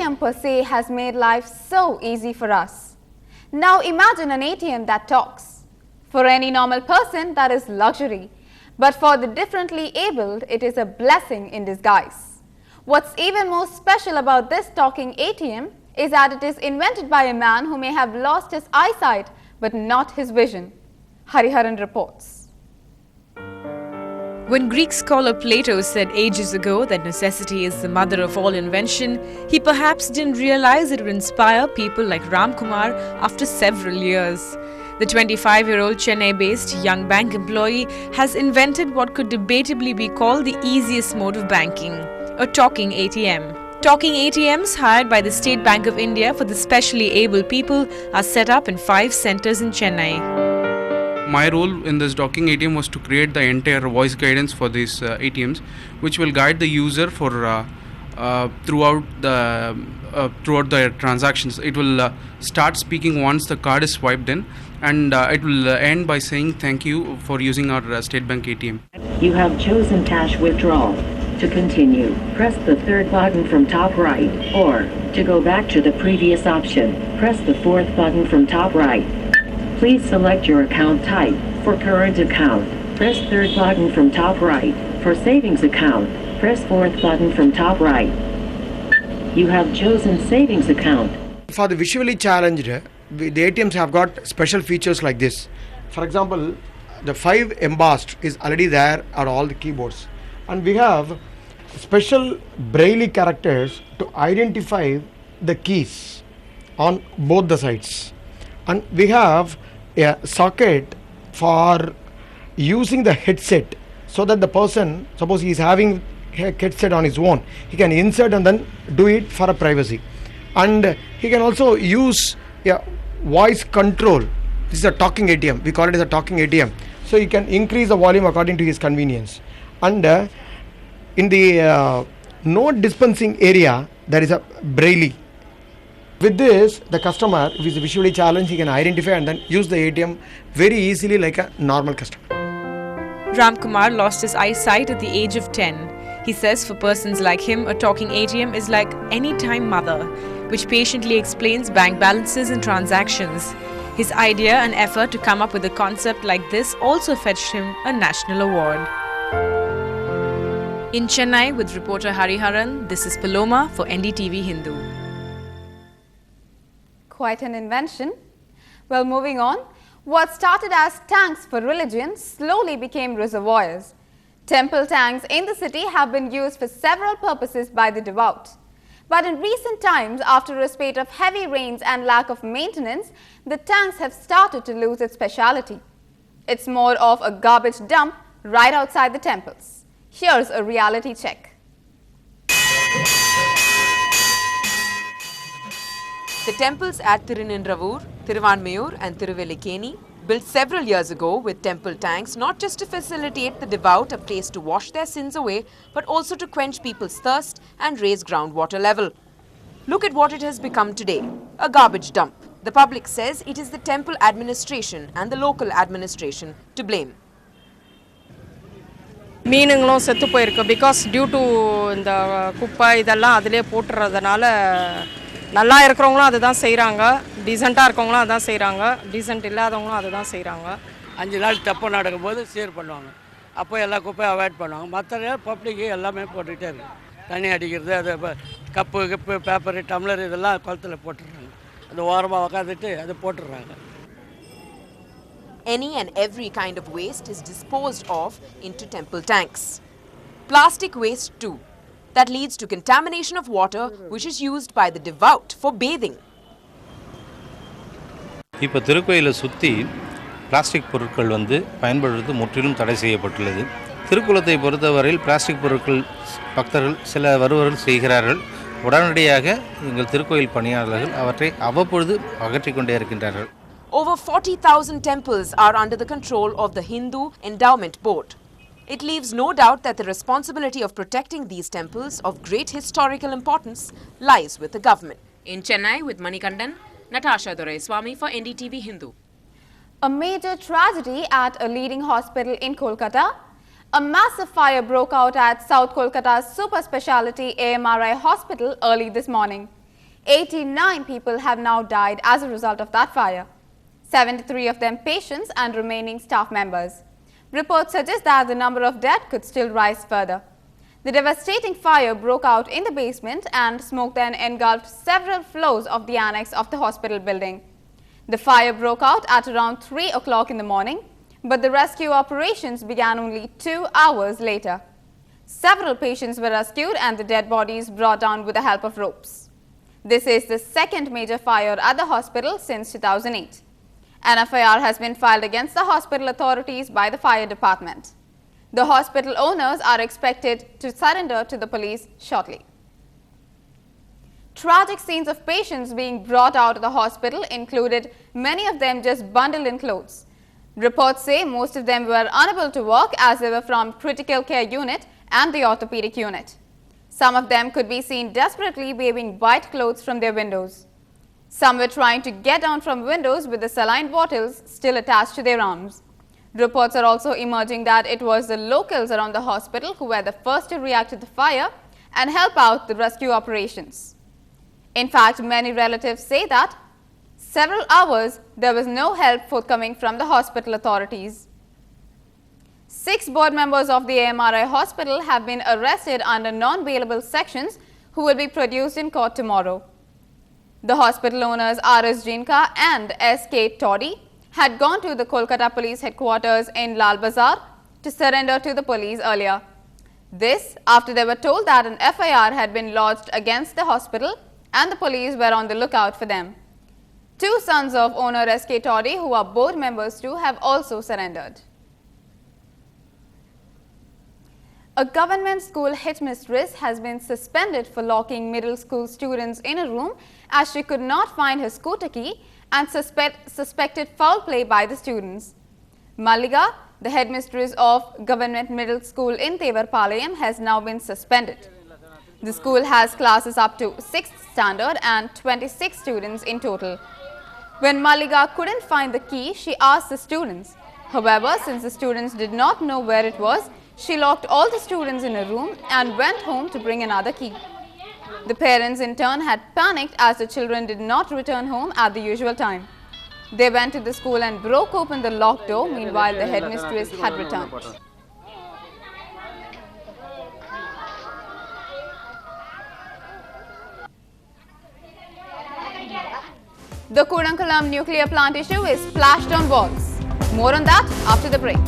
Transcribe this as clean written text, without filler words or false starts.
ATM per se has made life so easy for us. Now imagine an ATM that talks. For any normal person, that is luxury. But for the differently abled, it is a blessing in disguise. What's even more special about this talking ATM is that it is invented by a man who may have lost his eyesight but not his vision. Hariharan reports. When Greek scholar Plato said ages ago that necessity is the mother of all invention, he perhaps didn't realize it would inspire people like Ram Kumar after several years. The 25-year-old Chennai-based young bank employee has invented what could debatably be called the easiest mode of banking, a talking ATM. Talking ATMs hired by the State Bank of India for the specially abled people are set up in 5 centers in Chennai. My role in this talking ATM was to create the entire voice guidance for these ATMs, which will guide the user for throughout the transactions. It will start speaking once the card is swiped in, and it will end by saying thank you for using our State Bank ATM. You have chosen cash withdrawal. To continue, press the 3rd button from top right, or to go back to the previous option, press the 4th button from top right. Please select your account type. For current account, press 3rd button from top right. For savings account, press 4th button from top right. You have chosen savings account. For the visually challenged, the ATMs have got special features like this. For example, the 5 embossed is already there at all the keyboards. And we have special braille characters to identify the keys on both the sides. And we have a socket for using the headset, so that the person, suppose he is having a headset on his own, he can insert and then do it for a privacy. And he can also use a voice control. This is a talking ATM. We call it as a talking ATM. So he can increase the volume according to his convenience. And in the note dispensing area, there is a braille. With this, the customer, if he is visually challenged, he can identify and then use the ATM very easily like a normal customer. Ram Kumar lost his eyesight at the age of 10. He says for persons like him, a talking ATM is like anytime mother, which patiently explains bank balances and transactions. His idea and effort to come up with a concept like this also fetched him a national award. In Chennai with reporter Hariharan, this is Paloma for NDTV Hindu. Quite an invention. Well, moving on, what started as tanks for religion slowly became reservoirs. Temple tanks in the city have been used for several purposes by the devout. But in recent times, after a spate of heavy rains and lack of maintenance, the tanks have started to lose its speciality. It's more of a garbage dump right outside the temples. Here's a reality check. The temples at Tirunendravoor, Thiruvanmayur and Thiruvelikeni, built several years ago with temple tanks not just to facilitate the devout a place to wash their sins away, but also to quench people's thirst and raise groundwater level. Look at what it has become today, a garbage dump. The public says it is the temple administration and the local administration to blame. மீனுங்களும் செத்து போயிருக்கு because due to இந்த குப்பை இதெல்லாம் அதிலே போட்டுறதுனால நல்லா இருக்கிறவங்களும் அதுதான் செய்கிறாங்க, டீசெண்டாக இருக்கவங்களும் அதுதான் செய்கிறாங்க, டீசெண்ட் இல்லாதவங்களும் அதுதான் செய்கிறாங்க. 5 நாள் தப்பு நடக்கும்போது சீர் பண்ணுவாங்க, அப்போ எல்லா குப்பையும் அவாய்ட் பண்ணுவாங்க. மற்ற பப்ளிக்கு எல்லாமே போட்டுக்கிட்டே இருக்கு. தண்ணி அடிக்கிறது, அது கப்பு கிப்பு பேப்பரு டம்ளர் இதெல்லாம் குளத்தில் போட்டுடுறாங்க. அது ஓரமாக உக்காந்துட்டு அது போட்டுடுறாங்க. Any and every kind of waste is disposed of into temple tanks. Plastic waste too. That leads to contamination of water which is used by the devout for bathing. இப்போ திருக்கோயிலை சுற்றி பிளாஸ்டிக் பொருட்கள் பயன்படுத்துவது முற்றிலும் தடை செய்யப்பட்டுள்ளது. திருக்குளத்தை பொறுத்தவரையில் பிளாஸ்டிக் பொருட்கள் பக்தர்கள் சில வருவர்கள் செய்கிறார்கள். உடனடியாக எங்கள் திருக்கோயில் பணியாளர்கள் அவற்றை அவ்வப்பொழுது அகற்றிக் கொண்டே இருக்கின்றார்கள். Over 40,000 temples are under the control of the Hindu Endowment Board. It leaves no doubt that the responsibility of protecting these temples of great historical importance lies with the government. In Chennai with Manikandan, Natasha Doraiswamy for NDTV Hindu. A major tragedy at a leading hospital in Kolkata. A massive fire broke out at South Kolkata's super speciality AMRI hospital early this morning. 89 people have now died as a result of that fire. 73 of them patients and remaining staff members. Reports suggest that the number of dead could still rise further. The devastating fire broke out in the basement and smoke then engulfed several floors of the annex of the hospital building. The fire broke out at around 3 o'clock in the morning, but the rescue operations began only 2 hours later. Several patients were rescued and the dead bodies brought down with the help of ropes. This is the second major fire at the hospital since 2008. An FIR has been filed against the hospital authorities by the fire department. The hospital owners are expected to surrender to the police shortly. Tragic scenes of patients being brought out of the hospital included many of them just bundled in clothes. Reports say most of them were unable to walk as they were from critical care unit and the orthopedic unit. Some of them could be seen desperately waving white clothes from their windows. Some were trying to get down from windows with the saline bottles still attached to their arms. Reports are also emerging that it was the locals around the hospital who were the first to react to the fire and help out the rescue operations. In fact, many relatives say that several hours there was no help forthcoming from the hospital authorities. 6 board members of the AMRI hospital have been arrested under non-bailable sections who will be produced in court tomorrow. The hospital owners R.S. Jinka and S.K. Toddy had gone to the Kolkata police headquarters in Lal Bazar to surrender to the police earlier. This after they were told that an FIR had been lodged against the hospital and the police were on the lookout for them. 2 sons of owner S.K. Toddy, who are board members too, have also surrendered. A government school headmistress has been suspended for locking middle school students in a room as she could not find her scooter key and suspected foul play by the students. Malliga, the headmistress of Government Middle School in Tevarpalayam, has now been suspended. The school has classes up to 6th standard and 26 students in total. When Malliga couldn't find the key, she asked the students. However, since the students did not know where it was, she locked all the students in a room and went home to bring another key. The parents in turn had panicked as the children did not return home at the usual time. They went to the school and broke open the locked door. Meanwhile, the headmistress had returned. The Kudankulam nuclear plant issue is splashed on walls. More on that after the break.